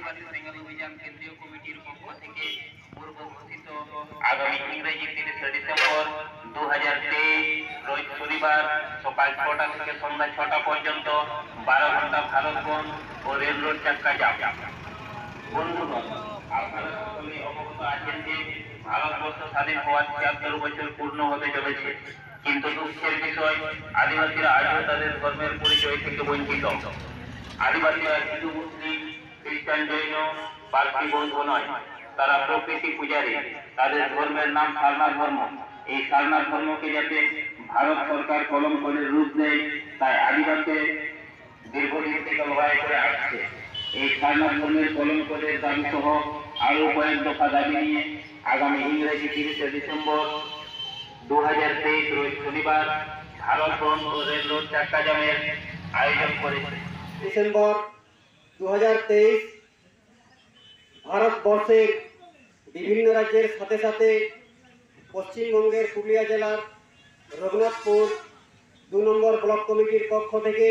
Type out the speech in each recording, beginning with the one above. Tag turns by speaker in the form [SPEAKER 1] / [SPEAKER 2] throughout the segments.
[SPEAKER 1] আদিবাসী সেঙ্গেল অভিযান কেন্দ্রীয় কমিটির পক্ষ থেকে পূর্ব ঘোষিত আগামী ইংরেজি 30শে ডিসেম্বর 2023 রোজ শনিবার সকাল 6টা থেকে সন্ধ্যা 6টা পর্যন্ত 12 ঘন্টা ভারত বন্ধ ও রেল রোড চাক্কা জাম। বন্ধুগণ, আপনারা সকলে অবগত আছেন যে ভারতবর্ষ স্বাধীন হওয়ার ৭৬ বছর পূর্ণ হতে চলেছে, কিন্তু দুঃখের বিষয় আদিবাসীরা আজও তাদের ধর্মের পরিচয় থেকে বঞ্চিত। আদিবাসীরা হিন্দু, মুসলিম, খ্রিস্টান, জৈন, পার্সি বৌদ্ধ নয়, তারা প্রকৃতি পূজারী। তাদের ধর্মের নাম সারনা ধর্ম। এই সারনা ধর্মকে যাতে ভারত সরকার কলঙ্কের রূপ দেয়, তাই আদিবাসী দীর্ঘদিন থেকে লড়াই করে আসছে। এই সারনা ধর্মের কলঙ্কের দাবি সহ আরো কয়েক দফা দাবি নিয়ে আগামী ইংরেজি 30শে ডিসেম্বর 2023 রোজ শনিবার ভারত বন্ধ ও রেল রোড চাক্কা জামের আয়োজন করেছে।
[SPEAKER 2] ডিসেম্বর 2023 ভারতবর্ষের বিভিন্ন রাজ্যের সাথে সাথে পশ্চিমবঙ্গের পুরুলিয়া জেলার রঘুনাথপুর 2 নম্বর ব্লক কমিটির পক্ষ থেকে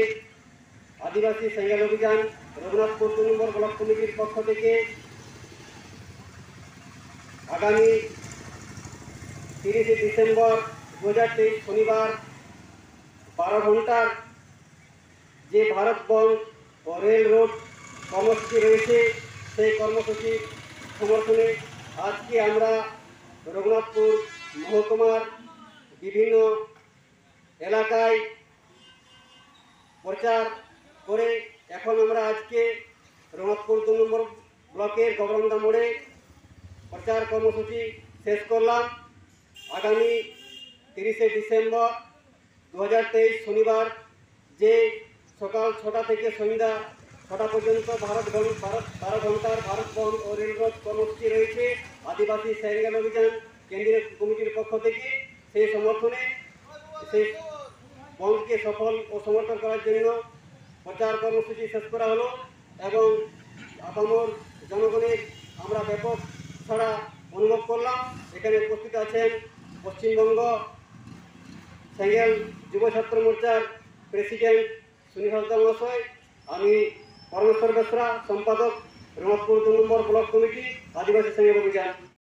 [SPEAKER 2] আদিবাসী সেঙ্গেল অভিযান রঘুনাথপুর 2 নম্বর ব্লক কমিটির পক্ষ থেকে আগামী 30শে ডিসেম্বর 2023 শনিবার 12 ঘন্টার যে ভারত বন্ধ ও রেল রোড কর্মসূচি রয়েছে, সেই কর্মসূচির সমর্থনে আজকে আমরা রঘুনাথপুর মহকুমার বিভিন্ন এলাকায় প্রচার করে এখন আমরা আজকে রঘুনাথপুর 2 নম্বর ব্লকের গবরন্দা মোড়ে প্রচার কর্মসূচি শেষ করলাম। আগামী 30শে ডিসেম্বর 2023 শনিবার যে সকাল 6টা থেকে সন্ধ্যা 6টা পর্যন্ত 12 ঘন্টার ভারত বন্ধ ও রেল রোড কর্মসূচি রয়েছে আদিবাসী সেঙ্গেল অভিযান কেন্দ্রীয় কমিটির পক্ষ থেকে, সেই সমর্থনে সেই বন্ধকে সফল ও সমর্থন করার জন্য প্রচার কর্মসূচি শেষ করা হলো এবং আপামর জনগণের আমরা ব্যাপক ছাড়া অনুভব করলাম। এখানে উপস্থিত আছেন পশ্চিমবঙ্গ সেঙ্গেল যুব ছাত্র মোর্চার প্রেসিডেন্ট সুনীল হালদার মহাশয়, আমি পরমেশ্বর বেসরা, সম্পাদক রঘুনাথপুর 2 নম্বর ব্লক কমিটি আদিবাসী সেঙ্গেল অভিযান।